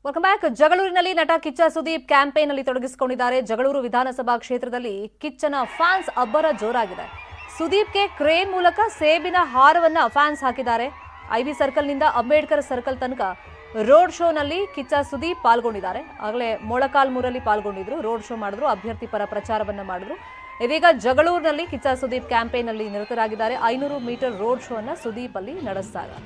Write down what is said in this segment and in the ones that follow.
Welcome back. ಜಗಳೂರಿನಲ್ಲಿ ನಟ Kichcha Sudeep campaign ಅಲ್ಲಿ ತೊಡಗಿಸಿಕೊಂಡಿದ್ದಾರೆ. ಜಗಳೂರು ವಿಧಾನಸಭಾ ಕ್ಷೇತ್ರದಲ್ಲಿ ಕಿಚ್ಚನ ಫ್ಯಾನ್ಸ್ ಅಬ್ಬರ ಜೋರಾಗಿದೆ. ಸುದೀಪ್ಗೆ ಕ್ರೇನ್ ಮೂಲಕ ಸೇಬಿನ ಹಾರವನ್ನ ಫ್ಯಾನ್ಸ್ ಹಾಕಿದ್ದಾರೆ. ಐವಿ ಸರ್ಕಲ್ನಿಂದ ಅಂಬೇಡ್ಕರ್ ಸರ್ಕಲ್ ತನಕ ರೋಡ್ ಶೋನಲ್ಲಿ ಕಿಚ್ಚ ಸುದೀಪ್ ಪಾಲ್ಗೊಂಡಿದ್ದಾರೆ. ಆಗಲೇ ಮೊಳಕಾಲ್ಮೂರಲ್ಲಿ ಪಾಲ್ಗೊಂಡಿದ್ರು, ರೋಡ್ ಶೋ ಮಾಡಿದ್ರು, ಅಭ್ಯರ್ಥಿ ಪರ ಪ್ರಚಾರವನ್ನ ಮಾಡಿದ್ರು. ಇದೀಗ ಜಗಳೂರಿನಲ್ಲಿ ಕಿಚ್ಚ ಸುದೀಪ್ ಕ್ಯಾಂಪೇನ್ ಅಲ್ಲಿ ನಿರತರಾಗಿದ್ದಾರೆ. 500 ಮೀಟರ್ ರೋಡ್ ಶೋ ಅನ್ನ ಸುದೀಪ್ ಅಲ್ಲಿ ನಡೆಸ್ತಾರೆ.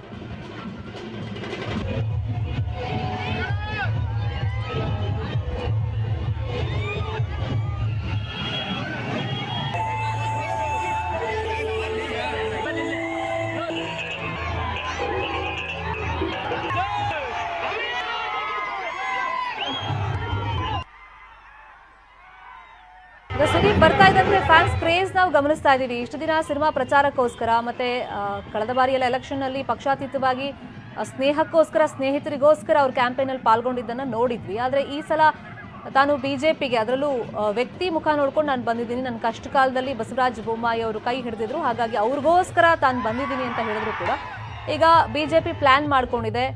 ಸುದೀಪ್ ಬರ್ತಾ ಇದ್ದಂತೆ ಫ್ಯಾನ್ಸ್ ಕ್ರೇಜ್ ನಾವು ಗಮನಿಸ್ತಾ ಇದ್ದೀವಿ. ಇಷ್ಟು ದಿನ ಸಿನಿಮಾ ಪ್ರಚಾರಕ್ಕೋಸ್ಕರ ಮತ್ತೆ ಕಳೆದ ಬಾರಿಯೆಲ್ಲ ಎಲೆಕ್ಷನ್ ನಲ್ಲಿ ಪಕ್ಷಾತೀತವಾಗಿ ಸ್ನೇಹಕ್ಕೋಸ್ಕರ, ಸ್ನೇಹಿತರಿಗೋಸ್ಕರ ಅವ್ರ ಕ್ಯಾಂಪೇನ್ ಅಲ್ಲಿ ಪಾಲ್ಗೊಂಡಿದ್ದನ್ನ ನೋಡಿದ್ವಿ. ಆದ್ರೆ ಈ ಸಲ ತಾನು ಬಿಜೆಪಿಗೆ, ಅದರಲ್ಲೂ ವ್ಯಕ್ತಿ ಮುಖ ನೋಡ್ಕೊಂಡು ನಾನು ಬಂದಿದ್ದೀನಿ, ನನ್ನ ಕಷ್ಟ ಕಾಲದಲ್ಲಿ ಬಸವರಾಜ ಬೊಮ್ಮಾಯಿ ಅವರು ಕೈ ಹಿಡಿದಿದ್ರು, ಹಾಗಾಗಿ ಅವ್ರಿಗೋಸ್ಕರ ತಾನು ಬಂದಿದ್ದೀನಿ ಅಂತ ಹೇಳಿದ್ರು ಕೂಡ ಈಗ ಬಿಜೆಪಿ ಪ್ಲಾನ್ ಮಾಡ್ಕೊಂಡಿದೆ.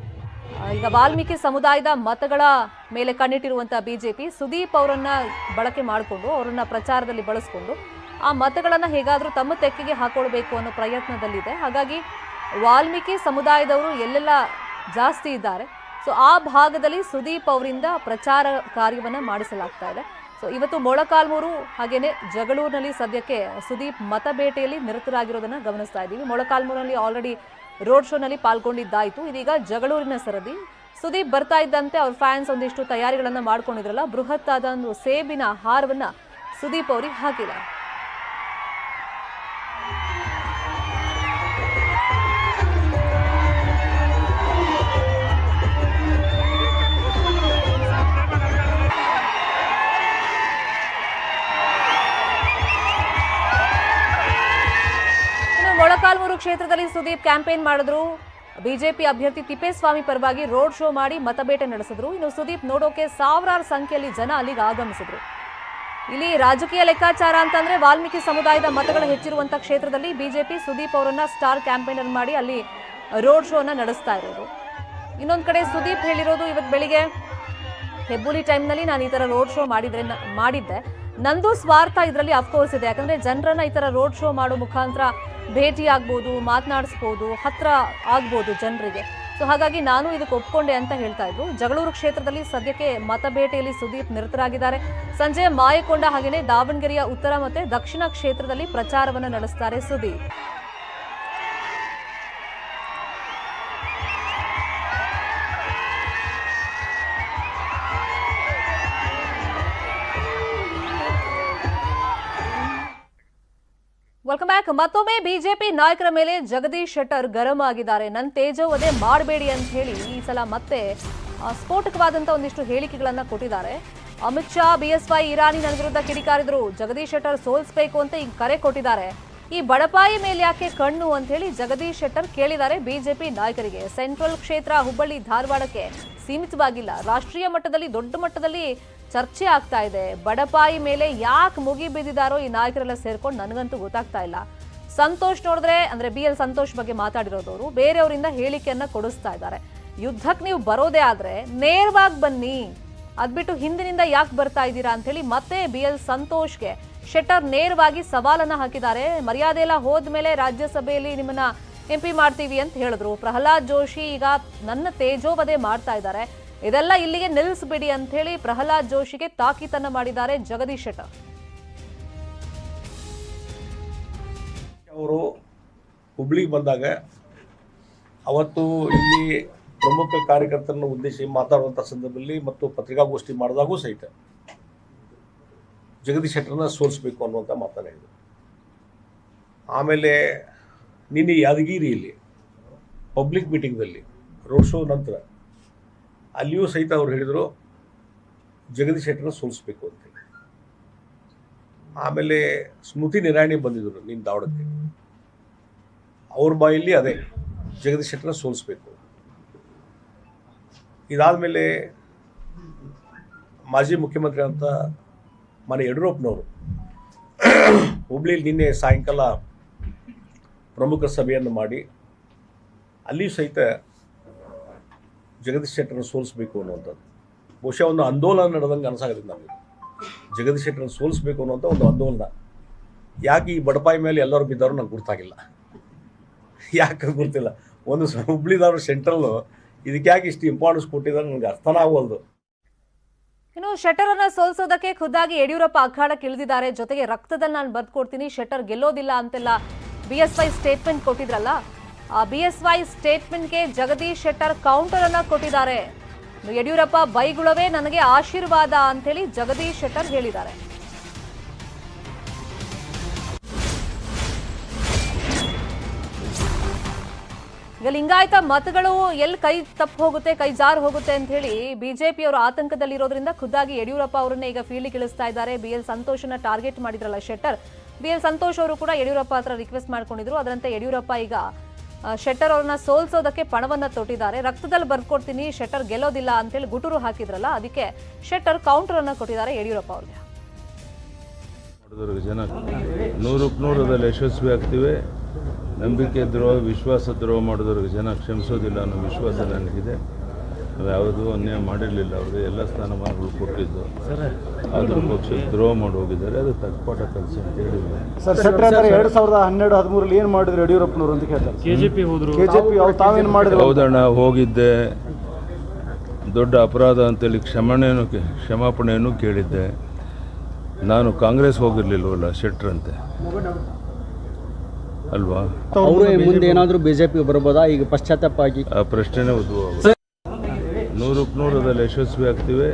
ಈಗ ವಾಲ್ಮೀಕಿ ಸಮುದಾಯದ ಮತಗಳ ಮೇಲೆ ಕಣ್ಣಿಟ್ಟಿರುವಂತಹ ಬಿಜೆಪಿ ಸುದೀಪ್ ಅವರನ್ನ ಬಳಕೆ ಮಾಡಿಕೊಂಡು, ಅವರನ್ನ ಪ್ರಚಾರದಲ್ಲಿ ಬಳಸ್ಕೊಂಡು ಆ ಮತಗಳನ್ನ ಹೇಗಾದ್ರೂ ತಮ್ಮ ತೆಕ್ಕೆಗೆ ಹಾಕೊಳ್ಬೇಕು ಅನ್ನೋ ಪ್ರಯತ್ನದಲ್ಲಿದೆ. ಹಾಗಾಗಿ ವಾಲ್ಮೀಕಿ ಸಮುದಾಯದವರು ಎಲ್ಲೆಲ್ಲ ಜಾಸ್ತಿ ಇದ್ದಾರೆ, ಸೊ ಆ ಭಾಗದಲ್ಲಿ ಸುದೀಪ್ ಅವರಿಂದ ಪ್ರಚಾರ ಕಾರ್ಯವನ್ನ ಮಾಡಿಸಲಾಗ್ತಾ ಇದೆ. ಸೊ ಇವತ್ತು ಮೊಳಕಾಲ್ಮೂರು ಹಾಗೇನೆ ಜಗಳೂರಿನಲ್ಲಿ ಸದ್ಯಕ್ಕೆ ಸುದೀಪ್ ಮತಬೇಟೆಯಲ್ಲಿ ನಿರತರಾಗಿರೋದನ್ನ ಗಮನಿಸ್ತಾ ಇದ್ದೀವಿ. ಮೊಳಕಾಲ್ಮೂರಿನಲ್ಲಿ ಆಲ್ರೆಡಿ ರೋಡ್ ಶೋನಲ್ಲಿ ಪಾಲ್ಗೊಂಡಿದ್ದಾಯಿತು. ಇದೀಗ ಜಗಳೂರಿನ ಸರದಿ. ಸುದೀಪ್ ಬರ್ತಾ ಇದ್ದಂತೆ ಅವ್ರ ಫ್ಯಾನ್ಸ್ ಒಂದಿಷ್ಟು ತಯಾರಿಗಳನ್ನ ಮಾಡ್ಕೊಂಡಿದ್ರಲ್ಲ, ಬೃಹತ್ ಆದ ಒಂದು ಸೇಬಿನ ಹಾರವನ್ನ ಸುದೀಪ್ ಅವರಿಗೆ ಹಾಕಿದ್ದಾರೆ. ಮೊಳಕಾಲ್ಮೂರು ಕ್ಷೇತ್ರದಲ್ಲಿ ಸುದೀಪ್ ಕ್ಯಾಂಪೇನ್ ಮಾಡಿದ್ರು. ಬಿಜೆಪಿ ಅಭ್ಯರ್ಥಿ ತಿಪ್ಪೇಸ್ವಾಮಿ ಪರವಾಗಿ ರೋಡ್ ಶೋ ಮಾಡಿ ಮತಬೇಟೆ ನಡೆಸಿದ್ರು. ಇನ್ನು ಸುದೀಪ್ ನೋಡೋಕೆ ಸಾವಿರಾರು ಸಂಖ್ಯೆಯಲ್ಲಿ ಜನ ಅಲ್ಲಿಗೆ ಆಗಮಿಸಿದ್ರು. ಇಲ್ಲಿ ರಾಜಕೀಯ ಲೆಕ್ಕಾಚಾರ ಅಂತಂದ್ರೆ ವಾಲ್ಮೀಕಿ ಸಮುದಾಯದ ಮತಗಳು ಹೆಚ್ಚಿರುವಂತಹ ಕ್ಷೇತ್ರದಲ್ಲಿ ಬಿಜೆಪಿ ಸುದೀಪ್ ಅವರನ್ನ ಸ್ಟಾರ್ ಕ್ಯಾಂಪೇನರ್ ಮಾಡಿ ಅಲ್ಲಿ ರೋಡ್ ಶೋ ಅನ್ನ ನಡೆಸ್ತಾ ಇರೋದು. ಇನ್ನೊಂದ್ ಕಡೆ ಸುದೀಪ್ ಹೇಳಿರೋದು, ಇವತ್ತು ಬೆಳಿಗ್ಗೆ ಹೆಬ್ಬುಲಿ ಟೈಮ್ನಲ್ಲಿ ನಾನು ಈ ತರ ರೋಡ್ ಶೋ ಮಾಡಿದ್ದೆ, ನಂದು ಸ್ವಾರ್ಥ ಇದರಲ್ಲಿ ಅಫ್ಕೋರ್ಸ್ ಇದೆ. ಯಾಕಂದ್ರೆ ಜನರನ್ನ ಈ ತರ ರೋಡ್ ಶೋ ಮಾಡೋ ಮುಖಾಂತರ ಭೇಟಿ ಆಗ್ಬೋದು, ಮಾತನಾಡಿಸ್ಬೋದು, ಹತ್ರ ಆಗ್ಬೋದು ಜನರಿಗೆ. ಸೊ ಹಾಗಾಗಿ ನಾನು ಇದಕ್ಕೆ ಒಪ್ಕೊಂಡೆ ಅಂತ ಹೇಳ್ತಾ ಇದ್ರು. ಜಗಳೂರು ಕ್ಷೇತ್ರದಲ್ಲಿ ಸದ್ಯಕ್ಕೆ ಮತಬೇಟೆಯಲ್ಲಿ ಸುದೀಪ್ ನಿರತರಾಗಿದ್ದಾರೆ. ಸಂಜೆ ಮಾಯಕೊಂಡ ಹಾಗೆಯೇ ದಾವಣಗೆರೆಯ ಉತ್ತರ ಮತ್ತೆ ದಕ್ಷಿಣ ಕ್ಷೇತ್ರದಲ್ಲಿ ಪ್ರಚಾರವನ್ನು ನಡೆಸ್ತಾರೆ ಸುದೀಪ್. Welcome back. ಮತ್ತೊಮ್ಮೆ ಬಿಜೆಪಿ ನಾಯಕರ ಮೇಲೆ ಜಗದೀಶ್ ಶೆಟ್ಟರ್ ಗರಂ ಆಗಿದ್ದಾರೆ. ನನ್ನ ತೇಜೋವಧೆ ಮಾಡಬೇಡಿ ಅಂತ ಹೇಳಿ ಈ ಸಲ ಮತ್ತೆ ಸ್ಫೋಟಕವಾದಂತ ಒಂದಿಷ್ಟು ಹೇಳಿಕೆಗಳನ್ನ ಕೊಟ್ಟಿದ್ದಾರೆ. ಅಮಿತ್ ಶಾ, ಬಿಎಸ್ವೈ, ಇರಾನಿ ನನ್ನ ವಿರುದ್ಧ ಕಿಡಿಕಾರಿದ್ರು, ಜಗದೀಶ್ ಶೆಟ್ಟರ್ ಸೋಲಿಸಬೇಕು ಅಂತ ಈಗ ಕರೆ ಕೊಟ್ಟಿದ್ದಾರೆ. ಈ ಬಡಪಾಯಿ ಮೇಲೆ ಯಾಕೆ ಕಣ್ಣು ಅಂತ ಹೇಳಿ ಜಗದೀಶ್ ಶೆಟ್ಟರ್ ಕೇಳಿದ್ದಾರೆ ಬಿಜೆಪಿ ನಾಯಕರಿಗೆ. ಸೆಂಟ್ರಲ್ ಕ್ಷೇತ್ರ ಹುಬ್ಬಳ್ಳಿ ಧಾರವಾಡಕ್ಕೆ ಸೀಮಿತವಾಗಿಲ್ಲ, ರಾಷ್ಟ್ರೀಯ ಮಟ್ಟದಲ್ಲಿ ದೊಡ್ಡ ಮಟ್ಟದಲ್ಲಿ ಚರ್ಚೆ ಆಗ್ತಾ ಇದೆ. ಬಡಪಾಯಿ ಮೇಲೆ ಯಾಕೆ ಮುಗಿ ಬಿದ್ದಿದ್ದಾರೋ ಈ ನಾಯಕರೆಲ್ಲ ಸೇರ್ಕೊಂಡು ನನಗಂತೂ ಗೊತ್ತಾಗ್ತಾ ಇಲ್ಲ. ಸಂತೋಷ್ ನೋಡಿದ್ರೆ, ಅಂದ್ರೆ BL ಸಂತೋಷ್ ಬಗ್ಗೆ ಮಾತಾಡಿರೋದವರು ಬೇರೆಯವರಿಂದ ಹೇಳಿಕೆಯನ್ನ ಕೊಡಿಸ್ತಾ ಇದ್ದಾರೆ. ಯುದ್ಧಕ್ಕೆ ನೀವು ಬರೋದೇ ಆದ್ರೆ ನೇರವಾಗಿ ಬನ್ನಿ, ಅದ್ಬಿಟ್ಟು ಹಿಂದಿನಿಂದ ಯಾಕೆ ಬರ್ತಾ ಇದ್ದೀರಾ ಅಂತ ಹೇಳಿ ಮತ್ತೆ BL ಸಂತೋಷ್ಗೆ ಶೆಟ್ಟರ್ ನೇರವಾಗಿ ಸವಾಲನ್ನ ಹಾಕಿದ್ದಾರೆ. ಮರ್ಯಾದೆ ಎಲ್ಲ ಹೋದ್ಮೇಲೆ ರಾಜ್ಯಸಭೆಯಲ್ಲಿ ನಿಮ್ಮನ್ನ MP ಮಾಡ್ತೀವಿ ಅಂತ ಹೇಳಿದ್ರು. ಪ್ರಹ್ಲಾದ್ ಜೋಶಿ ಈಗ ನನ್ನ ತೇಜೋವಧೆ ಮಾಡ್ತಾ ಇದ್ದಾರೆ, ಇದೆಲ್ಲ ಇಲ್ಲಿಗೆ ನಿಲ್ಲಿಸಬೇಡಿ ಅಂತ ಹೇಳಿ ಪ್ರಹ್ಲಾದ್ ಜೋಶಿಗೆ ತಾಕೀತನ್ನ ಮಾಡಿದ್ದಾರೆ ಜಗದೀಶ್ ಶೆಟ್ಟರ್. ಅವರು ಹುಬ್ಳಿಗೆ ಬಂದಾಗ ಅವತ್ತು ಇಲ್ಲಿ ಪ್ರಮುಖ ಕಾರ್ಯಕರ್ತರನ್ನು ಉದ್ದೇಶಿಸಿ ಮಾತಾಡುವಂಥ ಸಂದರ್ಭದಲ್ಲಿ ಮತ್ತು ಪತ್ರಿಕಾಗೋಷ್ಠಿ ಮಾಡಿದಾಗೂ ಸಹಿತ ಜಗದೀಶ್ ಶೆಟ್ಟರ್ನ ಸೋಲಿಸಬೇಕು ಅನ್ನುವಂಥ ಮಾತನ್ನ ಹೇಳಿದರು. ಆಮೇಲೆ ನಿನ್ನೆ ಯಾದಗಿರಿಯಲ್ಲಿ ಪಬ್ಲಿಕ್ ಮೀಟಿಂಗ್ದಲ್ಲಿ ರೋಡ್ ಶೋ ನಂತರ ಅಲ್ಲಿಯೂ ಸಹಿತ ಅವ್ರು ಹೇಳಿದರು ಜಗದೀಶ್ ಶೆಟ್ಟರ್ನ ಸೋಲಿಸಬೇಕು ಅಂತೇಳಿ. ಆಮೇಲೆ ಸ್ಮೃತಿ ನಿರಾಣಿ ಬಂದಿದ್ದರು ನಿನ್ನ ದಾವಣಕ್ಕೆ, ಅವ್ರ ಬಾಯಲ್ಲಿ ಅದೇ ಜಗದೀಶ್ ಶೆಟ್ಟರ್ನ ಸೋಲಿಸಬೇಕು. ಇದಾದಮೇಲೆ ಮಾಜಿ ಮುಖ್ಯಮಂತ್ರಿ ಅಂತ ಮಾನ್ಯ ಯಡಿಯೂರಪ್ಪನವರು ಹುಬ್ಳಿಯಲ್ಲಿ ನಿನ್ನೆ ಸಾಯಂಕಾಲ ಪ್ರಮುಖ ಸಭೆಯನ್ನು ಮಾಡಿ ಅಲ್ಲಿಯೂ ಸಹಿತ ಜಗದೀಶ್ ಶೆಟ್ಟರ್ನ ಸೋಲಿಸಬೇಕು ಅನ್ನುವಂಥದ್ದು. ಬಹುಶಃ ಒಂದು ಆಂದೋಲನ ನಡೆದಂಗೆ ಅನಿಸಾಗತ್ತೆ ನಮಗೆ. ಜಗದೀಶ್ ಶೆಟ್ಟರನ್ನು ಸೋಲಿಸಬೇಕು ಅನ್ನೋಂಥ ಒಂದು ಆಂದೋಲನ. ಯಾಕೆ ಈ ಬಡಪಾಯಿ ಮೇಲೆ ಎಲ್ಲರೂ ಬಿದ್ದವರು ನಂಗೆ ಗುರ್ತಾಗಿಲ್ಲ, ಯಾಕೆ ಗೊತ್ತಿಲ್ಲ. ಒಂದು ಹುಬ್ಳಿದವರು ಸೆಂಟ್ರಲ್ಲು ಇದಕ್ಕೆ ಯಾಕೆ ಇಷ್ಟು ಇಂಪಾರ್ಟೆನ್ಸ್ ಕೊಟ್ಟಿದ್ದಾರೆ ನನಗೆ ಅರ್ಥನೇ ಆಗೋಲ್ದು. ಇನ್ನು ಶೆಟ್ಟರ್ ಅನ್ನ ಸೋಲಿಸೋದಕ್ಕೆ ಖುದ್ದಾಗಿ ಯಡಿಯೂರಪ್ಪ ಅಖಾಡಕ್ಕೆ ಇಳಿದಿದ್ದಾರೆ. ಜೊತೆಗೆ ರಕ್ತದಲ್ಲಿ ನಾನು ಬರ್ದ್ಕೊಡ್ತೀನಿ, ಶೆಟ್ಟರ್ ಗೆಲ್ಲೋದಿಲ್ಲ ಅಂತೆಲ್ಲ BSY ಸ್ಟೇಟ್ಮೆಂಟ್ ಕೊಟ್ಟಿದ್ರಲ್ಲ, ಆ BSY ಸ್ಟೇಟ್ಮೆಂಟ್ಗೆ ಜಗದೀಶ್ ಶೆಟ್ಟರ್ ಕೌಂಟರ್ ಅನ್ನ ಕೊಟ್ಟಿದ್ದಾರೆ. ಯಡಿಯೂರಪ್ಪ ಬೈಗುಳವೇ ನನಗೆ ಆಶೀರ್ವಾದ ಅಂತೇಳಿ ಜಗದೀಶ್ ಶೆಟ್ಟರ್ ಹೇಳಿದ್ದಾರೆ. ಈಗ ಲಿಂಗಾಯತ ಮತಗಳು ಎಲ್ಲಿ ಕೈ ತಪ್ಪು ಹೋಗುತ್ತೆ, ಕೈ ಜಾರು ಹೋಗುತ್ತೆ ಅಂತ ಹೇಳಿ ಬಿಜೆಪಿಯವರು ಆತಂಕದಲ್ಲಿರೋದ್ರಿಂದ ಖುದ್ದಾಗಿ ಯಡಿಯೂರಪ್ಪ ಅವರನ್ನೇ ಈಗ ಫೀಲ್ಡ್ಗೆ ಇಳಿಸ್ತಾ ಇದ್ದಾರೆ. BL ಸಂತೋಷನ ಟಾರ್ಗೆಟ್ ಮಾಡಿದ್ರಲ್ಲ ಶೆಟ್ಟರ್, BL ಸಂತೋಷ್ ಅವರು ಕೂಡ ಯಡಿಯೂರಪ್ಪ ಹತ್ರ ರಿಕ್ವೆಸ್ಟ್ ಮಾಡ್ಕೊಂಡಿದ್ರು. ಅದರಂತೆ ಯಡಿಯೂರಪ್ಪ ಈಗ ಶೆಟ್ಟರ್ ಅವ್ರನ್ನ ಸೋಲ್ಸೋದಕ್ಕೆ ಪಣವನ್ನ ತೊಟ್ಟಿದ್ದಾರೆ. ರಕ್ತದಲ್ಲಿ ಬರ್ಕೊಡ್ತೀನಿ, ಶೆಟ್ಟರ್ ಗೆಲ್ಲೋದಿಲ್ಲ ಅಂತೇಳಿ ಗುಟುರು ಹಾಕಿದ್ರಲ್ಲ, ಅದಕ್ಕೆ ಶೆಟ್ಟರ್ ಕೌಂಟರ್ ಅನ್ನ ಕೊಟ್ಟಿದ್ದಾರೆ ಯಡಿಯೂರಪ್ಪ ಅವ್ರಿಗೆ. ಜನ 100% ಯಶಸ್ವಿ ಆಗ್ತಿವೆ. ನಂಬಿಕೆ ದ್ರೋಹ, ವಿಶ್ವಾಸ ದ್ರೋಹ ಮಾಡಿದವ್ರಿಗೆ ಜನ ಕ್ಷಮಿಸೋದಿಲ್ಲ ಅನ್ನೋ ವಿಶ್ವಾಸ ನನಗಿದೆ. ನಾವು ಯಾವುದೂ ಅನ್ಯಾಯ ಮಾಡಿರಲಿಲ್ಲ, ಅವ್ರಿಗೆ ಎಲ್ಲ ಸ್ಥಾನಮಾನಗಳು ಕೊಟ್ಟಿದ್ದು. ಆದರೂ ಪಕ್ಷಕ್ಕೆ ದ್ರೋಹ ಮಾಡಿ ಹೋಗಿದ್ದಾರೆ, ಅದು ತಗ್ಪಾಠ ಕಲಿಸಿ ಅಂತ ಹೇಳಿದ್ರು. ಸರ್ ಶೆಟ್ಟರ್ 2012-13 ಏನು ಮಾಡಿದ್ರು ಯಡಿಯೂರಪ್ಪನವರು ಅಂತ ಕೇಳ್ತಾರೆ. KJP ಅವ್ರು ತಾವೇನು ಮಾಡಿದ್ರು? ಹೌದಣ್ಣ, ಹೋಗಿದ್ದೆ, ದೊಡ್ಡ ಅಪರಾಧ ಅಂತೇಳಿ ಕ್ಷಮಾಪಣೆಯನ್ನು ಕೇಳಿದ್ದೆ. ನಾನು ಕಾಂಗ್ರೆಸ್ ಹೋಗಿರ್ಲಿಲ್ವಲ್ಲ ಶೆಟ್ಟರಂತೆ ಅಲ್ವಾ? ಅವರು ಮುಂದೆ ಏನಾದರೂ BJP ಬರ್ಬೋದಾ ಈಗ ಪಶ್ಚಾತ್ತಾಪ ಆಗಿ? ಆ ಪ್ರಶ್ನೆನೇ ಉದ್ಭವ. 100% ಯಶಸ್ವಿ ಆಗ್ತಿವೆ.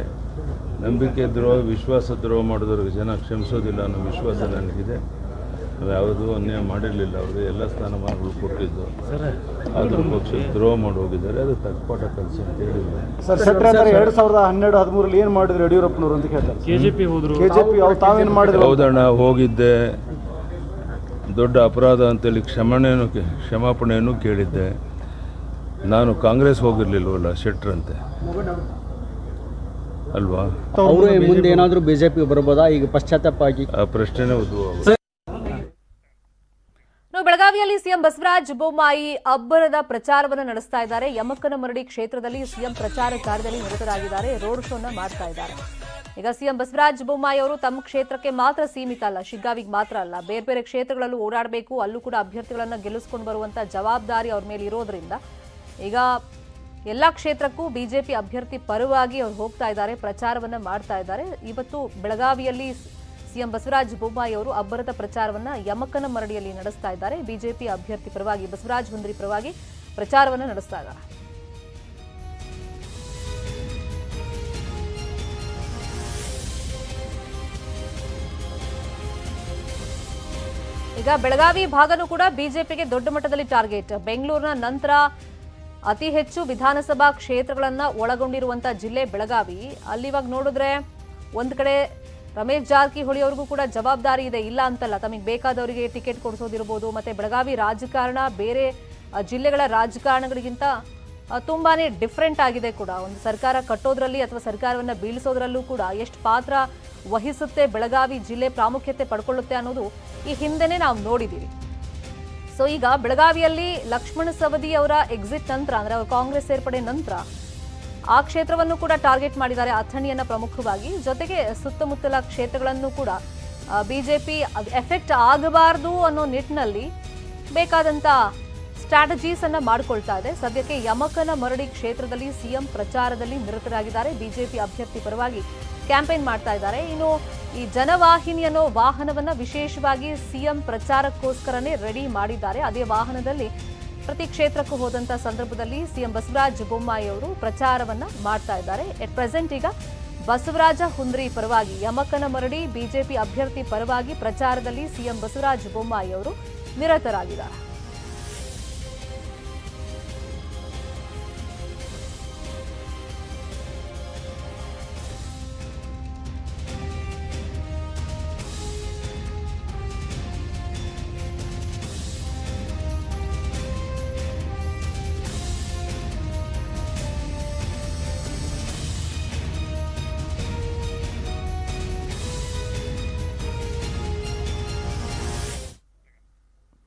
ನಂಬಿಕೆ ದ್ರೋಹ, ವಿಶ್ವಾಸ ದ್ರೋಹ ಮಾಡಿದವ್ರಿಗೆ ಜನ ಕ್ಷಮಿಸೋದಿಲ್ಲ ಅನ್ನೋ ವಿಶ್ವಾಸ ನನಗಿದೆ. ನಾವು ಯಾವುದೂ ಅನ್ಯಾಯ ಮಾಡಿರಲಿಲ್ಲ, ಅವ್ರಿಗೆ ಎಲ್ಲ ಸ್ಥಾನಮಾನಗಳು ಕೊಟ್ಟಿದ್ದು. ಆದರೂ ಪಕ್ಷಕ್ಕೆ ದ್ರೋಹ ಮಾಡಿ ಹೋಗಿದ್ದಾರೆ, ಅದು ತಗ್ಪಾಠ ಕಲಿಸಿ ಅಂತ ಹೇಳಿದ್ರು. ಸರ್ ಶೆಟ್ಟರ್ 2012-13 ಏನು ಮಾಡಿದ್ರು ಯಡಿಯೂರಪ್ಪನವರು ಅಂತ ಕೇಳ್ತಾರೆ. KJP ಅವ್ರು ತಾವೇನು ಮಾಡಿದ್ರು? ಹೌದಣ್ಣ, ಹೋಗಿದ್ದೆ, ದೊಡ್ಡ ಅಪರಾಧ ಅಂತೇಳಿ ಕ್ಷಮಾಪಣೆಯನ್ನು ಕೇಳಿದ್ದೆ. ನಾನು ಕಾಂಗ್ರೆಸ್ ಹೋಗಿರ್ಲಿಲ್ವಲ್ಲ ಶೆಟ್ಟರಂತೆ ಅಲ್ವಾ? ಅವರು ಮುಂದೆ ಏನಾದರೂ BJP ಬರ್ಬೋದಾ ಈಗ ಪಶ್ಚಾತ್ತಾಪ ಆಗಿ? ಆ ಪ್ರಶ್ನೆನೇ ಉದ್ಭವ. ಬೆಳಗಾವಿಯಲ್ಲಿ ಸಿಎಂ ಬಸವರಾಜ ಬೊಮ್ಮಾಯಿ ಅಬ್ಬರದ ಪ್ರಚಾರವನ್ನು ನಡೆಸ್ತಾ ಇದ್ದಾರೆ. ಯಮಕನಮರಡಿ ಕ್ಷೇತ್ರದಲ್ಲಿ ಸಿಎಂ ಪ್ರಚಾರ ಕಾರ್ಯದಲ್ಲಿ ನಿರತರಾಗಿದ್ದಾರೆ. ರೋಡ್ ಶೋನ ಮಾಡ್ತಾ ಇದ್ದಾರೆ. ಈಗ ಸಿಎಂ ಬಸವರಾಜ ಬೊಮ್ಮಾಯಿ ಅವರು ತಮ್ಮ ಕ್ಷೇತ್ರಕ್ಕೆ ಮಾತ್ರ ಸೀಮಿತ ಅಲ್ಲ, ಶಿಗ್ಗಾವಿಗೆ ಮಾತ್ರ ಅಲ್ಲ, ಬೇರೆ ಬೇರೆ ಕ್ಷೇತ್ರಗಳಲ್ಲೂ ಓಡಾಡಬೇಕು, ಅಲ್ಲೂ ಕೂಡ ಅಭ್ಯರ್ಥಿಗಳನ್ನ ಗೆಲ್ಲಿಸ್ಕೊಂಡು ಬರುವಂತ ಜವಾಬ್ದಾರಿ ಅವ್ರ ಮೇಲೆ ಇರೋದ್ರಿಂದ ಈಗ ಎಲ್ಲ ಕ್ಷೇತ್ರಕ್ಕೂ ಬಿಜೆಪಿ ಅಭ್ಯರ್ಥಿ ಪರವಾಗಿ ಅವ್ರು ಹೋಗ್ತಾ ಇದ್ದಾರೆ, ಪ್ರಚಾರವನ್ನ ಮಾಡ್ತಾ ಇದ್ದಾರೆ. ಇವತ್ತು ಬೆಳಗಾವಿಯಲ್ಲಿ ಸಿಎಂ ಬಸವರಾಜ ಬೊಮ್ಮಾಯಿ ಅವರು ಅಬ್ಬರದ ಪ್ರಚಾರವನ್ನ ಯಮಕನಮರಡಿಯಲ್ಲಿ ನಡೆಸ್ತಾ ಇದ್ದಾರೆ. ಬಿಜೆಪಿ ಅಭ್ಯರ್ಥಿ ಪರವಾಗಿ ಬಸವರಾಜ ಹುಂದ್ರಿ ಪರವಾಗಿ ಪ್ರಚಾರವನ್ನ ನಡೆಸ್ತಾ ಇದ್ದಾರೆ. ಈಗ ಬೆಳಗಾವಿ ಭಾಗನೂ ಕೂಡ ಬಿಜೆಪಿಗೆ ದೊಡ್ಡ ಮಟ್ಟದಲ್ಲಿ ಟಾರ್ಗೆಟ್. ಬೆಂಗಳೂರಿನ ನಂತರ ಅತಿ ಹೆಚ್ಚು ವಿಧಾನಸಭಾ ಕ್ಷೇತ್ರಗಳನ್ನ ಒಳಗೊಂಡಿರುವಂತಹ ಜಿಲ್ಲೆ ಬೆಳಗಾವಿ. ಅಲ್ಲಿ ಇವಾಗ ನೋಡಿದ್ರೆ ಒಂದ್ ಕಡೆ ರಮೇಶ್ ಜಾರಕಿಹೊಳಿ ಅವ್ರಿಗೂ ಕೂಡ ಜವಾಬ್ದಾರಿ ಇದೆ, ಇಲ್ಲ ಅಂತಲ್ಲ, ತಮಗೆ ಬೇಕಾದವರಿಗೆ ಟಿಕೆಟ್ ಕೊಡಿಸೋದಿರ್ಬೋದು. ಮತ್ತೆ ಬೆಳಗಾವಿ ರಾಜಕಾರಣ ಬೇರೆ ಜಿಲ್ಲೆಗಳ ರಾಜಕಾರಣಗಳಿಗಿಂತ ತುಂಬಾನೇ ಡಿಫ್ರೆಂಟ್ ಆಗಿದೆ ಕೂಡ. ಒಂದು ಸರ್ಕಾರ ಕಟ್ಟೋದ್ರಲ್ಲಿ ಅಥವಾ ಸರ್ಕಾರವನ್ನ ಬೀಳಿಸೋದ್ರಲ್ಲೂ ಕೂಡ ಎಷ್ಟು ಪಾತ್ರ ವಹಿಸುತ್ತೆ ಬೆಳಗಾವಿ ಜಿಲ್ಲೆ, ಪ್ರಾಮುಖ್ಯತೆ ಪಡ್ಕೊಳ್ಳುತ್ತೆ ಅನ್ನೋದು ಈ ಹಿಂದೆನೆ ನಾವು ನೋಡಿದ್ದೀವಿ. ಸೊ ಈಗ ಬೆಳಗಾವಿಯಲ್ಲಿ ಲಕ್ಷ್ಮಣ ಸವದಿ ಅವರ ಎಕ್ಸಿಟ್ ನಂತರ, ಅಂದ್ರೆ ಅವರು ಕಾಂಗ್ರೆಸ್ ಸೇರ್ಪಡೆ ನಂತರ ಆ ಕ್ಷೇತ್ರವನ್ನು ಕೂಡ ಟಾರ್ಗೆಟ್ ಮಾಡಿದ್ದಾರೆ, ಅಥಣಿಯನ್ನ ಪ್ರಮುಖವಾಗಿ. ಜೊತೆಗೆ ಸುತ್ತಮುತ್ತಲ ಕ್ಷೇತ್ರಗಳನ್ನು ಕೂಡ ಬಿಜೆಪಿ ಎಫೆಕ್ಟ್ ಆಗಬಾರದು ಅನ್ನೋ ನಿಟ್ಟಿನಲ್ಲಿ ಬೇಕಾದಂತ ಸ್ಟ್ರಾಟಜೀಸ್ ಅನ್ನ ಮಾಡಿಕೊಳ್ತಾ ಇದೆ. ಸದ್ಯಕ್ಕೆ ಯಮಕನಮರಡಿ ಕ್ಷೇತ್ರದಲ್ಲಿ ಸಿಎಂ ಪ್ರಚಾರದಲ್ಲಿ ನಿರತರಾಗಿದ್ದಾರೆ. ಬಿಜೆಪಿ ಅಭ್ಯರ್ಥಿ ಪರವಾಗಿ ಕ್ಯಾಂಪೇನ್ ಮಾಡ್ತಾ ಇದ್ದಾರೆ. ಇನ್ನು ಈ ಜನವಾಹಿನಿ ಅನ್ನೋ ವಾಹನವನ್ನ ವಿಶೇಷವಾಗಿ ಸಿಎಂ ಪ್ರಚಾರಕ್ಕೋಸ್ಕರನೇ ರೆಡಿ ಮಾಡಿದ್ದಾರೆ. ಅದೇ ವಾಹನದಲ್ಲಿ ಪ್ರತಿ ಕ್ಷೇತ್ರಕ್ಕೂ ಹೋದಂತ ಸಂದರ್ಭದಲ್ಲಿ ಸಿಎಂ ಬಸವರಾಜ ಬೊಮ್ಮಾಯಿ ಅವರು ಪ್ರಚಾರವನ್ನ ಮಾಡ್ತಾ ಇದ್ದಾರೆ. ಎಟ್ ಪ್ರೆಸೆಂಟ್ ಈಗ ಬಸವರಾಜ ಹುಂದ್ರಿ ಪರವಾಗಿ ಯಮಕನಮರಡಿ ಬಿಜೆಪಿ ಅಭ್ಯರ್ಥಿ ಪರವಾಗಿ ಪ್ರಚಾರದಲ್ಲಿ ಸಿಎಂ ಬಸವರಾಜ ಬೊಮ್ಮಾಯಿ ಅವರು ನಿರತರಾಗಿದ್ದಾರೆ.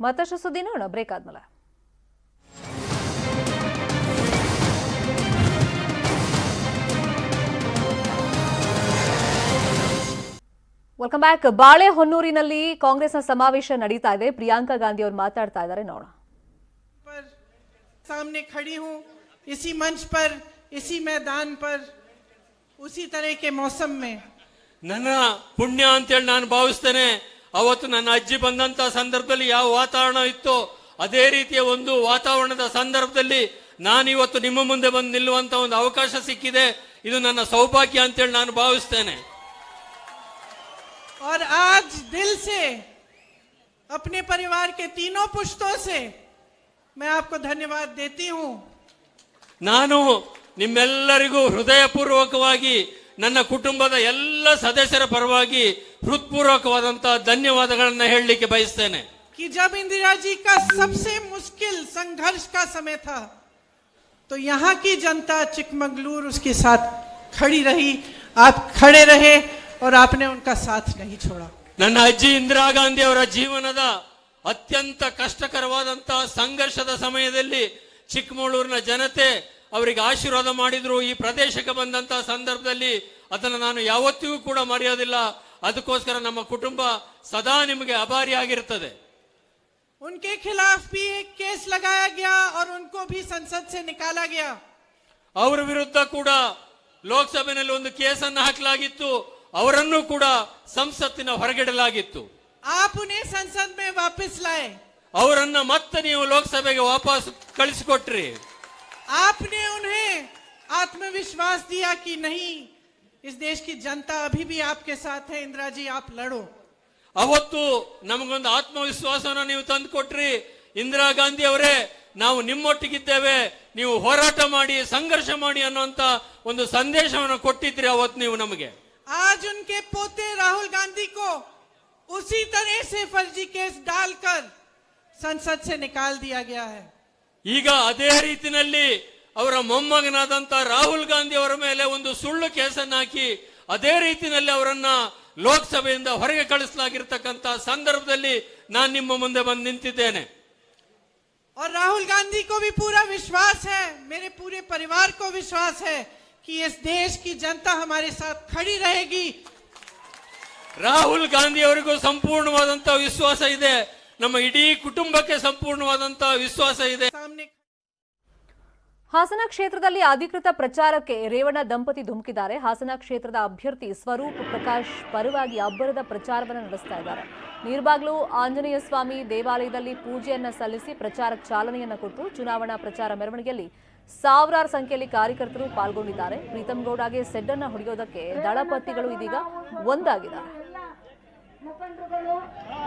ಮತ್ತಷ್ಟು ಸುದ್ದಿ ನೋಡೋಣ ಬ್ರೇಕ್ ಆದ್ಮೇಲೆ. Welcome back. ಬಾಳೆಹೊನ್ನೂರಿನಲ್ಲಿ ಕಾಂಗ್ರೆಸ್ನ ಸಮಾವೇಶ ನಡೀತಾ ಇದೆ. ಪ್ರಿಯಾಂಕಾ ಗಾಂಧಿ ಅವರು ಮಾತಾಡ್ತಾ ಇದ್ದಾರೆ, ನೋಡೋಣ. सामने खड़ी हूं इसी मंच पर, इसी मैदान पर, उसी तरह के मौसम में ನನ್ನ ಪುಣ್ಯ ಅಂತೇಳಿ ನಾನು ಭಾವಿಸ್ತೇನೆ. ಅವತ್ತು ನನ್ನ ಅಜ್ಜಿ ಬಂದಂತ ಸಂದರ್ಭದಲ್ಲಿ ಯಾವ ವಾತಾವರಣ ಇತ್ತು ಅದೇ ರೀತಿಯ ಒಂದು ವಾತಾವರಣದ ಸಂದರ್ಭದಲ್ಲಿ ನಾನಿವತ್ತು ನಿಮ್ಮ ಮುಂದೆ ಬಂದು ನಿಲ್ಲುವಂತ ಒಂದು ಅವಕಾಶ ಸಿಕ್ಕಿದೆ. ಇದು ನನ್ನ ಸೌಭಾಗ್ಯ ಅಂತೇಳಿ ನಾನು ಭಾವಿಸ್ತೇನೆ. और आज दिल से अपने परिवार के तीनों पुश्तों से मैं आपको धन्यवाद देती हूं. ನಾನು ನಿಮ್ಮೆಲ್ಲರಿಗೂ ಹೃದಯಪೂರ್ವಕವಾಗಿ ನನ್ನ ಕುಟುಂಬದ ಎಲ್ಲ ಸದಸ್ಯರ ಪರವಾಗಿ ಹೃತ್ಪೂರ್ವಕವಾದಂತಹ ಧನ್ಯವಾದಗಳನ್ನು ಹೇಳಲಿಕ್ಕೆ ಬಯಸ್ತೇನೆ. कि जब इंदिरा जी का सबसे मुश्किल संघर्ष का समय था तो यहाँ की जनता चिकमगलूर उसके साथ खड़ी रही. आप खड़े रहे और आपने उनका साथ नहीं छोड़ा. ನನ್ನ ಅಜ್ಜಿ ಇಂದಿರಾ ಗಾಂಧಿ ಅವರ ಜೀವನದ ಅತ್ಯಂತ ಕಷ್ಟಕರವಾದಂತಹ ಸಂಘರ್ಷದ ಸಮಯದಲ್ಲಿ ಚಿಕ್ಕಮಗಳೂರಿನ ಜನತೆ ಅವರಿಗೆ ಆಶೀರ್ವಾದ ಮಾಡಿದ್ರು. ಈ ಪ್ರದೇಶಕ್ಕೆ ಬಂದಂತಹ ಸಂದರ್ಭದಲ್ಲಿ ಅದನ್ನು ನಾನು ಯಾವತ್ತಿಗೂ ಕೂಡ ಮರೆಯೋದಿಲ್ಲ. ಅದಕ್ಕೋಸ್ಕರ ನಮ್ಮ ಕುಟುಂಬ ಸದಾ ನಿಮಗೆ ಆಭಾರಿಯಾಗಿರುತ್ತದೆ. उनके खिलाफ भी एक केस लगाया गया और उनको भी संसद से निकाला गया. ಅವರ ವಿರುದ್ಧ ಕೂಡ ಲೋಕಸಭೆಯಲ್ಲಿ ಒಂದು ಕೇಸನ್ನು ಹಾಕಲಾಗಿತ್ತು. ಅವರನ್ನು ಕೂಡ ಸಂಸತ್ತಿನ ಹೊರಗಿಡಲಾಗಿತ್ತು. आप उन्हें संसद में वापस लाए. ಅವರನ್ನ ಮತ್ತೆ ನೀವು ಲೋಕಸಭೆಗೆ ವಾಪಸ್ ಕಳಿಸಿಕೊಟ್ರಿ. आपने उन्हें आत्मविश्वास दिया कि नहीं, इस देश की जनता अभी भी आपके साथ है, इंदिरा जी आप लड़ो. ಅವತ್ತು ನಮಗೊಂದು ಆತ್ಮವಿಶ್ವಾಸನ ನೀವು ತಂದು ಕೊಟ್ರಿ. ಇಂದಿರಾ ಗಾಂಧಿ ಅವರೇ, ನಾವು ನಿಮ್ಮೊಟ್ಟಿಗಿದ್ದೇವೆ, ನೀವು ಹೋರಾಟ ಮಾಡಿ, ಸಂಘರ್ಷ ಮಾಡಿ ಅನ್ನುವಂತ ಒಂದು ಸಂದೇಶವನ್ನು ಕೊಟ್ಟಿದ್ರಿ ಅವತ್ತು ನೀವು ನಮಗೆ. आज उनके पोते राहुल गांधी को उसी तरह से फर्जी केस डालकर संसद से निकाल दिया गया है. ಈಗ ಅದೇ ರೀತಿಯಲ್ಲಿ ಅವರ ಮೊಮ್ಮಗನಾದಂತ ರಾಹುಲ್ ಗಾಂಧಿ ಅವರ ಮೇಲೆ ಒಂದು ಸುಳ್ಳು ಕೇಸನ್ನು ಹಾಕಿ ಅದೇ ರೀತಿಯಲ್ಲಿ ಅವರನ್ನ ಲೋಕಸಭೆಯಿಂದ ಹೊರಗೆ ಕಳಿಸಲಾಗಿರ್ತಕ್ಕಂಥ ಸಂದರ್ಭದಲ್ಲಿ ನಾನು ನಿಮ್ಮ ಮುಂದೆ ಬಂದು ನಿಂತಿದ್ದೇನೆ. और राहुल गांधी को भी पूरा विश्वास है, मेरे पूरे परिवार को विश्वास है कि इस देश की जनता हमारे साथ खड़ी रहेगी. ರಾಹುಲ್ ಗಾಂಧಿ ಅವರಿಗೂ ಸಂಪೂರ್ಣವಾದಂತಹ ವಿಶ್ವಾಸ ಇದೆ. ನಮ್ಮ ಇಡೀ ಕುಟುಂಬಕ್ಕೆ ಸಂಪೂರ್ಣವಾದಂತಹ ವಿಶ್ವಾಸ ಇದೆ. सामने ಹಾಸನ ಕ್ಷೇತ್ರದಲ್ಲಿ ಅಧಿಕೃತ ಪ್ರಚಾರಕ್ಕೆ ರೇವಣ್ಣ ದಂಪತಿ ಧುಮುಕಿದ್ದಾರೆ. ಹಾಸನ ಕ್ಷೇತ್ರದ ಅಭ್ಯರ್ಥಿ ಸ್ವರೂಪ್ ಪ್ರಕಾಶ್ ಪರವಾಗಿ ಅಬ್ಬರದ ಪ್ರಚಾರವನ್ನು ನಡೆಸ್ತಾ ಇದ್ದಾರೆ. ನೀರ್ಬಾಗ್ಲು ಆಂಜನೇಯ ಸ್ವಾಮಿ ದೇವಾಲಯದಲ್ಲಿ ಪೂಜೆಯನ್ನ ಸಲ್ಲಿಸಿ ಪ್ರಚಾರಕ್ಕೆ ಚಾಲನೆಯನ್ನ ಕೊಟ್ಟು ಚುನಾವಣಾ ಪ್ರಚಾರ ಮೆರವಣಿಗೆಯಲ್ಲಿ ಸಾವಿರಾರು ಸಂಖ್ಯೆಯಲ್ಲಿ ಕಾರ್ಯಕರ್ತರು ಪಾಲ್ಗೊಂಡಿದ್ದಾರೆ. ಪ್ರೀತಮ್ ಗೌಡಗೆ ಸೆಡ್ಡನ್ನ ಹೊಡೆಯೋದಕ್ಕೆ ದಳಪತಿಗಳು ಇದೀಗ ಒಂದಾಗಿದ್ದಾರೆ.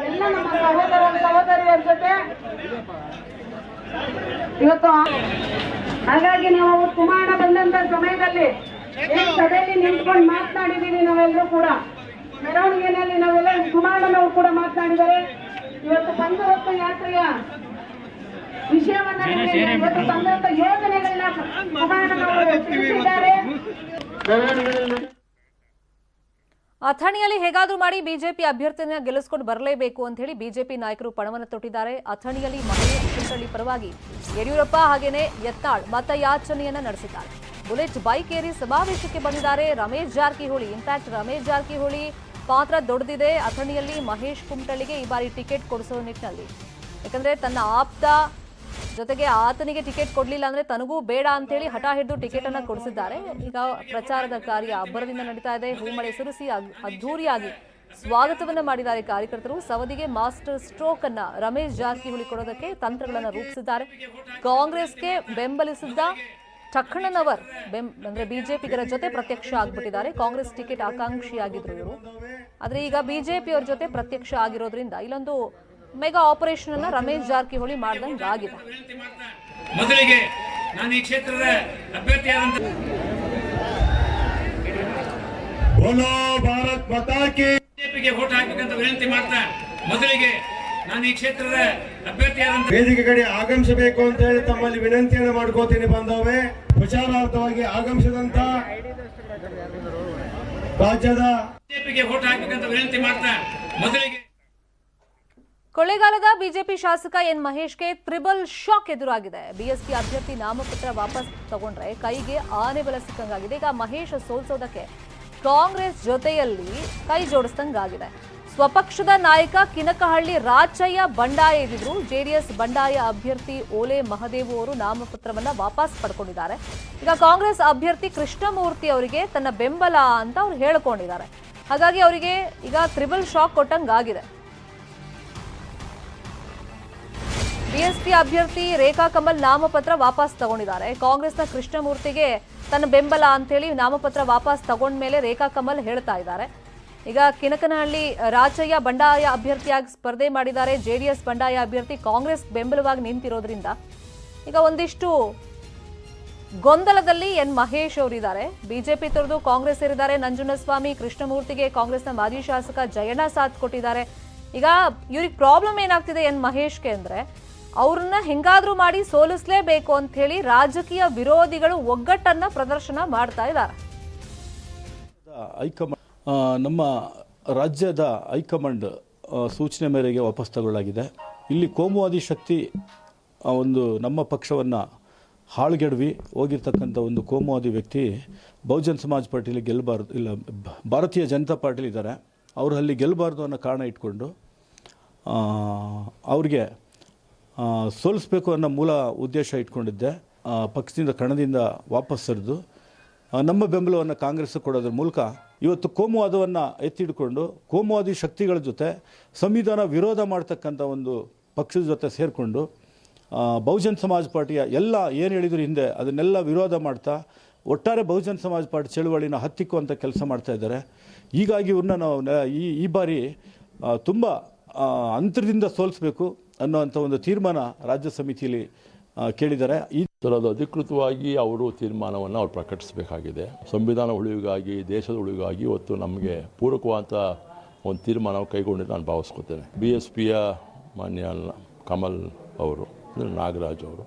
ಎಲ್ಲ ನಮ್ಮ ಸಹೋದರ ಸಹೋದರಿಯರ ಜೊತೆ ಇವತ್ತು ಹಾಗಾಗಿ ನಾವು ಕುಮಾರ ಬಂದಂತ ಸಮಯದಲ್ಲಿ ಸಭೆಯಲ್ಲಿ ನಿಂತ್ಕೊಂಡು ಮಾತನಾಡಿದೀವಿ. ನಾವೆಲ್ಲರೂ ಕೂಡ ಮೆರವಣಿಗೆಯಲ್ಲಿ ನಾವೆಲ್ಲ ಕುಮಾರನವರು ಕೂಡ ಮಾತನಾಡಿದ್ದಾರೆ. ಇವತ್ತು ಪಂಚರತ್ನ ಯಾತ್ರೆಯ ವಿಷಯವನ್ನ ಇವತ್ತು ತಂದಂತ ಯೋಜನೆಗಳನ್ನ ಕುಮಾರನವರು ತಿಳಿಸಿದ್ದಾರೆ. ಅಥಣಿಯಲ್ಲಿ ಹೇಗಾದ್ರೂ ಮಾಡಿ ಬಿಜೆಪಿ ಅಭ್ಯರ್ಥಿಯನ್ನ ಗೆಲ್ಲಿಸಿಕೊಂಡು ಬರಲೇಬೇಕು ಅಂತ ಹೇಳಿ ಬಿಜೆಪಿ ನಾಯಕರು ಪಣವನ್ನು ತೊಟ್ಟಿದ್ದಾರೆ. ಅಥಣಿಯಲ್ಲಿ ಮಹೇಶ್ ಕುಮಟಳ್ಳಿ ಪರವಾಗಿ ಯಡಿಯೂರಪ್ಪ ಹಾಗೇನೆ ಯತ್ನಾಳ್ ಮತಯಾಚನೆಯನ್ನ ನಡೆಸಿದ್ದಾರೆ. ಬುಲೆಟ್ ಬೈಕ್ ಏರಿ ಸಮಾವೇಶಕ್ಕೆ ಬಂದಿದ್ದಾರೆ ರಮೇಶ್ ಜಾರಕಿಹೊಳಿ. ಇನ್ಫ್ಯಾಕ್ಟ್ ರಮೇಶ್ ಜಾರಕಿಹೊಳಿ ಪಾತ್ರ ದೊಡ್ಡದಿದೆ ಅಥಣಿಯಲ್ಲಿ ಮಹೇಶ್ ಕುಮಟಳ್ಳಿಗೆ ಈ ಬಾರಿ ಟಿಕೆಟ್ ಕೊಡಿಸೋ ನಿಟ್ಟಿನಲ್ಲಿ. ಯಾಕಂದ್ರೆ ತನ್ನ ಆಪ್ತ ಜೊತೆಗೆ ಆತನಿಗೆ ಟಿಕೆಟ್ ಕೊಡ್ಲಿಲ್ಲ ಅಂದ್ರೆ ತನಗೂ ಬೇಡ ಅಂತ ಹೇಳಿ ಹಠ ಹಿಡಿದು ಟಿಕೆಟ್ ಅನ್ನ ಕೊಡಿಸಿದ್ದಾರೆ. ಈಗ ಪ್ರಚಾರದ ಕಾರ್ಯ ಅಬ್ಬರದಿಂದ ನಡೀತಾ ಇದೆ. ಹೂಮಳೆ ಸುರಿಸಿ ಅದ್ಧೂರಿಯಾಗಿ ಸ್ವಾಗತವನ್ನ ಮಾಡಿದ್ದಾರೆ ಕಾರ್ಯಕರ್ತರು. ಸವದಿಗೆ ಮಾಸ್ಟರ್ ಸ್ಟ್ರೋಕ್ ಅನ್ನ ರಮೇಶ್ ಜಾರಕಿಹೊಳಿ ಕೊಡೋದಕ್ಕೆ ತಂತ್ರಗಳನ್ನ ರೂಪಿಸಿದ್ದಾರೆ. ಕಾಂಗ್ರೆಸ್ಗೆ ಬೆಂಬಲಿಸಿದ್ದ ಟಖಣನವರ್ ಅಂದ್ರೆ ಬಿಜೆಪಿಗರ ಜೊತೆ ಪ್ರತ್ಯಕ್ಷ ಆಗ್ಬಿಟ್ಟಿದ್ದಾರೆ. ಕಾಂಗ್ರೆಸ್ ಟಿಕೆಟ್ ಆಕಾಂಕ್ಷಿಯಾಗಿದ್ರು ಇವರು, ಆದ್ರೆ ಈಗ ಬಿಜೆಪಿ ಅವ್ರ ಜೊತೆ ಪ್ರತ್ಯಕ್ಷ ಆಗಿರೋದ್ರಿಂದ ಇಲ್ಲೊಂದು ಮೆಗಾ ಆಪರೇಷನ್ ಅನ್ನ ರಮೇಶ್ ಜಾರಕಿಹೊಳಿ ಮಾಡ್ದಂಗೆ ಆಗಿದೆ. ಮೊದಲಿಗೆ ನಾನು ಈ ಕ್ಷೇತ್ರದ ಅಭ್ಯರ್ಥಿಯಾದಂತ ಬೋಲೋ ಭಾರತ್ ಮಾತಾ ಕಿ ಬಿಜೆಪಿಗೆ ವೋಟ್ ಹಾಕಬೇಕಂತ ವಿನಂತಿ ಮಾಡ್ತಾ ಮೊದಲಿಗೆ ನಾನು ಈ ಕ್ಷೇತ್ರದ ಅಭ್ಯರ್ಥಿಯಾದಂತ ವೇದಿಕೆ ಕಡೆ ಆಗಮಿಸಬೇಕು ಅಂತ ಹೇಳಿ ತಮ್ಮಲ್ಲಿ ವಿನಂತಿಯನ್ನು ಮಾಡ್ಕೋತೀನಿ. ಬಾಂಧವರೇ, ಪ್ರಚಾರಾರ್ಥವಾಗಿ ಆಗಮಿಸಿದಂತ ರಾಜ್ಯದ ಬಿಜೆಪಿಗೆ ವೋಟ್ ಹಾಕಬೇಕಂತ ವಿನಂತಿ ಮಾಡ್ತಾ ಮೊದಲಿಗೆ ಕೊಳ್ಳೇಗಾಲದ ಬಿಜೆಪಿ ಶಾಸಕ ಎನ್ ಮಹೇಶ್ಗೆ ತ್ರಿಬಲ್ ಶಾಕ್ ಎದುರಾಗಿದೆ. ಬಿಎಸ್ಪಿ ಅಭ್ಯರ್ಥಿ ನಾಮಪತ್ರ ವಾಪಸ್ ತಗೊಂಡ್ರೆ ಕೈಗೆ ಆನೆ ಬಲ ಸಿಕ್ಕಂಗಾಗಿದೆ. ಈಗ ಮಹೇಶ್ ಸೋಲ್ಸೋದಕ್ಕೆ ಕಾಂಗ್ರೆಸ್ ಜೊತೆಯಲ್ಲಿ ಕೈ ಜೋಡಿಸಿದಂಗಾಗಿದೆ. ಸ್ವಪಕ್ಷದ ನಾಯಕ ಕಿನಕಹಳ್ಳಿ ರಾಚಯ್ಯ ಬಂಡಾಯ ಎದ್ದಿದ್ರು. ಜೆಡಿಎಸ್ ಬಂಡಾಯ ಅಭ್ಯರ್ಥಿ ಓಲೆ ಮಹದೇವು ಅವರು ನಾಮಪತ್ರವನ್ನ ವಾಪಸ್ ಪಡ್ಕೊಂಡಿದ್ದಾರೆ. ಈಗ ಕಾಂಗ್ರೆಸ್ ಅಭ್ಯರ್ಥಿ ಕೃಷ್ಣಮೂರ್ತಿ ಅವರಿಗೆ ತನ್ನ ಬೆಂಬಲ ಅಂತ ಅವ್ರು ಹೇಳಿಕೊಂಡಿದ್ದಾರೆ. ಹಾಗಾಗಿ ಅವರಿಗೆ ಈಗ ತ್ರಿಬಲ್ ಶಾಕ್ ಕೊಟ್ಟಂಗಾಗಿದೆ. ಬಿಎಸ್ಪಿ ಅಭ್ಯರ್ಥಿ ರೇಖಾ ಕಮಲ್ ನಾಮಪತ್ರ ವಾಪಸ್ ತಗೊಂಡಿದ್ದಾರೆ. ಕಾಂಗ್ರೆಸ್ನ ಕೃಷ್ಣಮೂರ್ತಿಗೆ ತನ್ನ ಬೆಂಬಲ ಅಂತೇಳಿ ನಾಮಪತ್ರ ವಾಪಸ್ ತಗೊಂಡ್ಮೇಲೆ ರೇಖಾ ಕಮಲ್ ಹೇಳ್ತಾ ಇದ್ದಾರೆ. ಈಗ ಕಿನಕನಹಳ್ಳಿ ರಾಚಯ್ಯ ಬಂಡಾಯ ಅಭ್ಯರ್ಥಿಯಾಗಿ ಸ್ಪರ್ಧೆ ಮಾಡಿದ್ದಾರೆ. ಜೆಡಿಎಸ್ ಬಂಡಾಯ ಅಭ್ಯರ್ಥಿ ಕಾಂಗ್ರೆಸ್ ಬೆಂಬಲವಾಗಿ ನಿಂತಿರೋದ್ರಿಂದ ಈಗ ಒಂದಿಷ್ಟು ಗೊಂದಲದಲ್ಲಿ ಎನ್ ಮಹೇಶ್ ಅವರಿದ್ದಾರೆ. ಬಿಜೆಪಿ ತೊರೆದು ಕಾಂಗ್ರೆಸ್ ಸೇರಿದ್ದಾರೆ. ನಂಜುಂಡಸ್ವಾಮಿ ಕೃಷ್ಣಮೂರ್ತಿಗೆ ಕಾಂಗ್ರೆಸ್ನ ಮಾಜಿ ಶಾಸಕ ಜಯಣ್ಣ ಸಾಥ್ ಕೊಟ್ಟಿದ್ದಾರೆ. ಈಗ ಇವ್ರಿಗೆ ಪ್ರಾಬ್ಲಮ್ ಏನಾಗ್ತಿದೆ ಎನ್ ಮಹೇಶ್ಗೆ ಅಂದ್ರೆ ಅವ್ರನ್ನ ಹೆಂಗಾದ್ರೂ ಮಾಡಿ ಸೋಲಿಸಲೇಬೇಕು ಅಂತ ಹೇಳಿ ರಾಜಕೀಯ ವಿರೋಧಿಗಳು ಒಗ್ಗಟ್ಟನ್ನ ಪ್ರದರ್ಶನ ಮಾಡ್ತಾ ಇದ್ದಾರೆ. ನಮ್ಮ ರಾಜ್ಯದ ಹೈಕಮಾಂಡ್ ಸೂಚನೆ ಮೇರೆಗೆ ವಾಪಸ್ ತಗೊಳ್ಳಲಾಗಿದೆ. ಇಲ್ಲಿ ಕೋಮುವಾದಿ ಶಕ್ತಿ ಒಂದು ನಮ್ಮ ಪಕ್ಷವನ್ನು ಹಾಳುಗೆಡವಿ ಹೋಗಿರ್ತಕ್ಕಂಥ ಒಂದು ಕೋಮುವಾದಿ ವ್ಯಕ್ತಿ ಬಹುಜನ್ ಸಮಾಜ್ ಪಾರ್ಟಿಲಿ ಗೆಲ್ಲಬಾರ್ದು, ಇಲ್ಲ ಭಾರತೀಯ ಜನತಾ ಪಾರ್ಟಿಲಿ ಇದ್ದಾರೆ, ಅವರು ಅಲ್ಲಿ ಗೆಲ್ಲಬಾರ್ದು ಅನ್ನೋ ಕಾರಣ ಇಟ್ಕೊಂಡು ಅವ್ರಿಗೆ ಸೋಲಿಸಬೇಕು ಅನ್ನೋ ಮೂಲ ಉದ್ದೇಶ ಇಟ್ಕೊಂಡಿದ್ದೆ. ಪಕ್ಷದಿಂದ ಕಣದಿಂದ ವಾಪಸ್ ಸರಿದು ನಮ್ಮ ಬೆಂಬಲವನ್ನು ಕಾಂಗ್ರೆಸ್ ಕೊಡೋದ್ರ ಮೂಲಕ ಇವತ್ತು ಕೋಮುವಾದವನ್ನು ಎತ್ತಿಡ್ಕೊಂಡು ಕೋಮುವಾದಿ ಶಕ್ತಿಗಳ ಜೊತೆ ಸಂವಿಧಾನ ವಿರೋಧ ಮಾಡ್ತಕ್ಕಂಥ ಒಂದು ಪಕ್ಷದ ಜೊತೆ ಸೇರಿಕೊಂಡು ಬಹುಜನ್ ಸಮಾಜ್ ಪಾರ್ಟಿಯ ಎಲ್ಲ ಏನು ಹೇಳಿದ್ರು ಹಿಂದೆ ಅದನ್ನೆಲ್ಲ ವಿರೋಧ ಮಾಡ್ತಾ ಒಟ್ಟಾರೆ ಬಹುಜನ್ ಸಮಾಜ್ ಪಾರ್ಟಿ ಚಳುವಳಿನ ಹತ್ತಿಕ್ಕುವಂಥ ಕೆಲಸ ಮಾಡ್ತಾ ಇದ್ದಾರೆ. ಹೀಗಾಗಿ ಇವ್ರನ್ನ ನಾವು ಈ ಬಾರಿ ತುಂಬ ಅಂತರದಿಂದ ಸೋಲಿಸಬೇಕು ಅನ್ನೋಂಥ ಒಂದು ತೀರ್ಮಾನ ರಾಜ್ಯ ಸಮಿತಿಯಲ್ಲಿ ಕೇಳಿದ್ದಾರೆ. ಈ ಅದು ಅಧಿಕೃತವಾಗಿ ಅವರು ತೀರ್ಮಾನವನ್ನು ಅವ್ರು ಪ್ರಕಟಿಸಬೇಕಾಗಿದೆ. ಸಂವಿಧಾನ ಉಳಿವಿಗಾಗಿ, ದೇಶದ ಉಳಿವಿಗಾಗಿ ಇವತ್ತು ನಮಗೆ ಪೂರಕವಾದ ಒಂದು ತೀರ್ಮಾನ ಕೈಗೊಂಡಿದ್ದು ನಾನು ಭಾವಿಸ್ಕೊತೇನೆ. BSPಯ ಮಾನ್ಯ ಕಮಲ್ ಅವರು, ನಾಗರಾಜ್ ಅವರು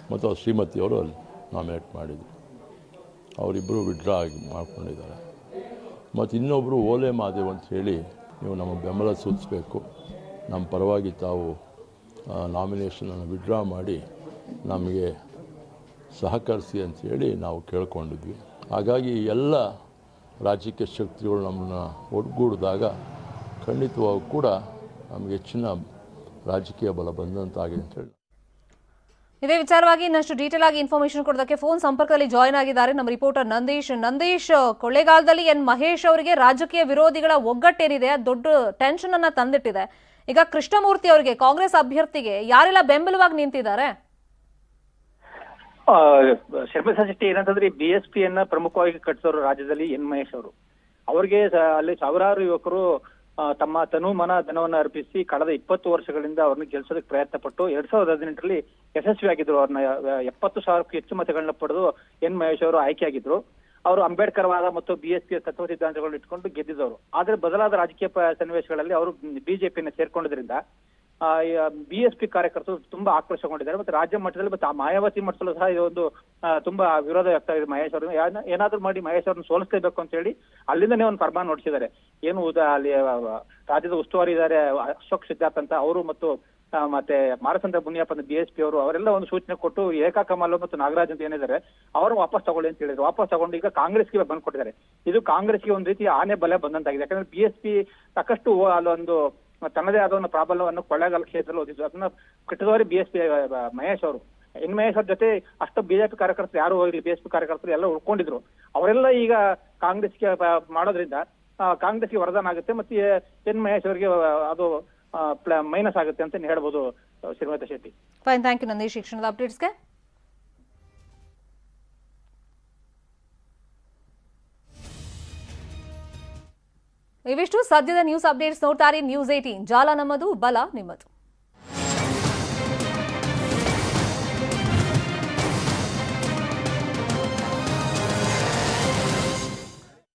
ಮತ್ತು ಅವ್ರ ಶ್ರೀಮತಿಯವರು ಅಲ್ಲಿ ನಾಮಿನೇಟ್ ಮಾಡಿದರು. ಅವರಿಬ್ಬರು ವಿಡ್ರಾ ಆಗಿ ಮಾಡ್ಕೊಂಡಿದ್ದಾರೆ. ಮತ್ತು ಇನ್ನೊಬ್ಬರು ಓಲೆ ಮಾದೇವ್ ಅಂತ ಹೇಳಿ ನೀವು ನಮ್ಮ ಬೆಂಬಲ ಸೂಚಿಸಬೇಕು, ನಮ್ಮ ಪರವಾಗಿ ತಾವು ನಾಮಿನೇಷನನ್ನು ವಿಡ್ರಾ ಮಾಡಿ ನಮಗೆ ಸಹಕರಿಸಿ ಅಂಥೇಳಿ ನಾವು ಕೇಳ್ಕೊಂಡಿದ್ವಿ. ಹಾಗಾಗಿ ಎಲ್ಲ ರಾಜಕೀಯ ಶಕ್ತಿಗಳು ನಮ್ಮನ್ನು ಒಗ್ಗೂಡಿದಾಗ ಖಂಡಿತವಾಗೂ ಕೂಡ ನಮಗೆ ಹೆಚ್ಚಿನ ರಾಜಕೀಯ ಬಲ ಬಂದಂತಾಗಿದೆ ಅಂತೇಳಿ. ಇದೇ ವಿಚಾರವಾಗಿ ಇನ್ನಷ್ಟು ಡೀಟೇಲ್ ಆಗಿ ಇನ್ಫಾರ್ಮೇಶನ್ ಕೊಡೋದಕ್ಕೆ ಫೋನ್ ಸಂಪರ್ಕದಲ್ಲಿ ಜಾಯ್ನ್ ಆಗಿದ್ದಾರೆ ನಮ್ಮ ರಿಪೋರ್ಟರ್ ನಂದೀಶ್. ಕೊಳ್ಳೇಗಾಲದಲ್ಲಿ ಎನ್ ಮಹೇಶ್ ಅವರಿಗೆ ರಾಜಕೀಯ ವಿರೋಧಿಗಳ ಒಗ್ಗಟ್ಟೇನಿದೆ ದೊಡ್ಡ ಟೆನ್ಷನ್ ಅನ್ನ ತಂದಿಟ್ಟಿದೆ. ಈಗ ಕೃಷ್ಣಮೂರ್ತಿ ಅವರಿಗೆ ಕಾಂಗ್ರೆಸ್ ಅಭ್ಯರ್ಥಿಗೆ ಯಾರೆಲ್ಲ ಬೆಂಬಲವಾಗಿ ನಿಂತಿದ್ದಾರೆ? ಶರ್ಮಿಳಾ ಶೆಟ್ಟಿ ಏನಂತಂದ್ರೆ BSPಯನ್ನ ಪ್ರಮುಖವಾಗಿ ಕಟ್ಟಿಸೋರು ರಾಜ್ಯದಲ್ಲಿ ಎನ್ ಮಹೇಶ್ ಅವರು. ಅವ್ರಿಗೆ ಅಲ್ಲಿ ಸಾವಿರಾರು ಯುವಕರು ತಮ್ಮ ತನು ಮನ ಧನವನ್ನು ಅರ್ಪಿಸಿ ಕಳೆದ 20 ವರ್ಷಗಳಿಂದ ಅವ್ರನ್ನ ಗೆಲ್ಸೋದಕ್ಕೆ ಪ್ರಯತ್ನ ಪಟ್ಟು 2018ರಲ್ಲಿ ಯಶಸ್ವಿಯಾಗಿದ್ರು. ಅವ್ರನ್ನ 70,000ಕ್ಕೂ ಹೆಚ್ಚು ಮತಗಳನ್ನ ಪಡೆದು ಎನ್ ಮಹೇಶ್ ಅವರು ಆಯ್ಕೆಯಾಗಿದ್ರು. ಅವರು ಅಂಬೇಡ್ಕರ್ ವಾದ ಮತ್ತು BSPಯ ತತ್ವ ಸಿದ್ಧಾಂತಗಳನ್ನು ಇಟ್ಕೊಂಡು ಗೆದ್ದಿದ್ದವರು. ಆದ್ರೆ ಬದಲಾದ ರಾಜಕೀಯ ಸನ್ನಿವೇಶಗಳಲ್ಲಿ ಅವರು ಬಿಜೆಪಿಯನ್ನು ಸೇರ್ಕೊಂಡಿದ್ರಿಂದ BSP ಕಾರ್ಯಕರ್ತರು ತುಂಬಾ ಆಕ್ರೋಶಗೊಂಡಿದ್ದಾರೆ. ಮತ್ತೆ ರಾಜ್ಯ ಮಟ್ಟದಲ್ಲಿ ಮತ್ತೆ ಮಾಯಾವತಿ ಮಟ್ಟದಲ್ಲೂ ಸಹ ಇದೊಂದು ತುಂಬಾ ವಿರೋಧ ವ್ಯಕ್ತ ಆಗಿದೆ. ಮಹೇಶ್ ಅವರು ಏನಾದ್ರೂ ಮಾಡಿ ಮಹೇಶ್ ಅವ್ರನ್ನ ಸೋಲಿಸಲೇಬೇಕು ಅಂತ ಹೇಳಿ ಅಲ್ಲಿಂದನೇ ಒಂದು ಫರ್ಮಾನ್ ಹೊರಡಿಸಿದ್ದಾರೆ. ಏನು ಅಲ್ಲಿ ರಾಜ್ಯದ ಉಸ್ತುವಾರಿ ಇದ್ದಾರೆ ಅಶೋಕ್ ಸಿದ್ಧಾರ್ಥ್ ಅಂತ ಅವರು ಮತ್ತು ಮತ್ತೆ ಮಾರಸಂದ್ರ ಮುನಿಯಪ್ಪ ಅಂತ BSP ಅವರು ಅವರೆಲ್ಲ ಒಂದು ಸೂಚನೆ ಕೊಟ್ಟು ರೇಖಾ ಕಮಲ್ ಮತ್ತು ನಾಗರಾಜ್ ಅಂತ ಏನಿದ್ದಾರೆ ಅವರು ವಾಪಸ್ ತಗೊಳ್ಳಿ ಅಂತ ಹೇಳಿದ್ರು. ವಾಪಸ್ ತಗೊಂಡು ಈಗ ಕಾಂಗ್ರೆಸ್ಗೆ ಬಂದ್ ಕೊಟ್ಟಿದ್ದಾರೆ. ಇದು ಕಾಂಗ್ರೆಸ್ಗೆ ಒಂದು ರೀತಿ ಆನೆ ಬಲೆ ಬಂದಂತಾಗಿದೆ. ಯಾಕಂದ್ರೆ BSP ಸಾಕಷ್ಟು ಅಲ್ಲೊಂದು ತನ್ನದೇ ಆದ ಒಂದು ಪ್ರಾಬಲ್ಯವನ್ನು ಕೊಳ್ಳೇಗಾಲ ಕ್ಷೇತ್ರದಲ್ಲಿ ಓದಿದ್ರು. ಅದನ್ನ ಕಟ್ಟಿದವರೇ BSP ಮಹೇಶ್ ಅವರು. ಎನ್ ಮಹೇಶ್ ಅವ್ರ ಜೊತೆ ಅಷ್ಟು ಬಿಜೆಪಿ ಕಾರ್ಯಕರ್ತರು ಯಾರು ಹೋಗಿ BSP ಕಾರ್ಯಕರ್ತರು ಎಲ್ಲ ಉಳ್ಕೊಂಡಿದ್ರು. ಅವರೆಲ್ಲ ಈಗ ಕಾಂಗ್ರೆಸ್ಗೆ ಮಾಡೋದ್ರಿಂದ ಕಾಂಗ್ರೆಸ್ಗೆ ವರದಾನ ಆಗುತ್ತೆ ಮತ್ತೆ ಎನ್ ಮಹೇಶ್ ಅವರಿಗೆ ಅದು ಮೈನಸ್ ಆಗುತ್ತೆ ಅಂತ ಹೇಳ್ಬೋದು. Sharmila Shetty. Fine, thank you Nandish ಶಿಕ್ಷಣದ ಅಪ್ಡೇಟ್ಸ್ಗೆ. ಇವಿಷ್ಟು ಸದ್ಯದ ನ್ಯೂಸ್ ಅಪ್ಡೇಟ್ಸ್. ನೋಡ್ತಾರೆ ನ್ಯೂಸ್ 18, ಜಾಲ ನಮ್ಮದು, ಬಲ ನಿಮ್ಮದು.